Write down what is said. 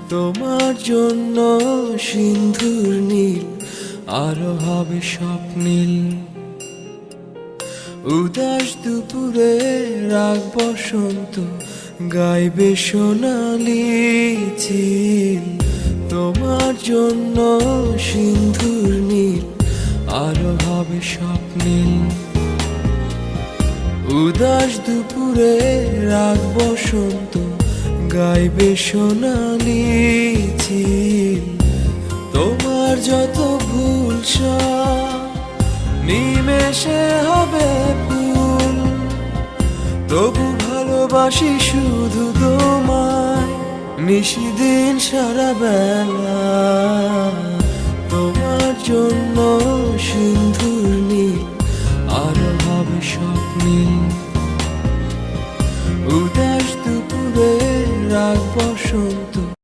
তোমার জন্য সিন্ধুর নীল আরো হবে স্বপ্নীল। উদাস দুপুরে রাগ বসন্ত গাইবে সোনালি চিল। তোমার জন্য সিন্ধুর নীল আরো হবে স্বপ্নীল। উদাস দুপুরে রাগ বসন্ত গাইবে সোনালি চিল। তোমার যত ভুল সব নিমেষে হবে ফুল। তবু ভালোবাসি শুধু তোমায় নিশিদিন সারা বেলা। তোমার জন্য সিন্ধুর নীল আরো হবে স্বপ্নীল। উদাস দুপুরে রাগ বসন্ত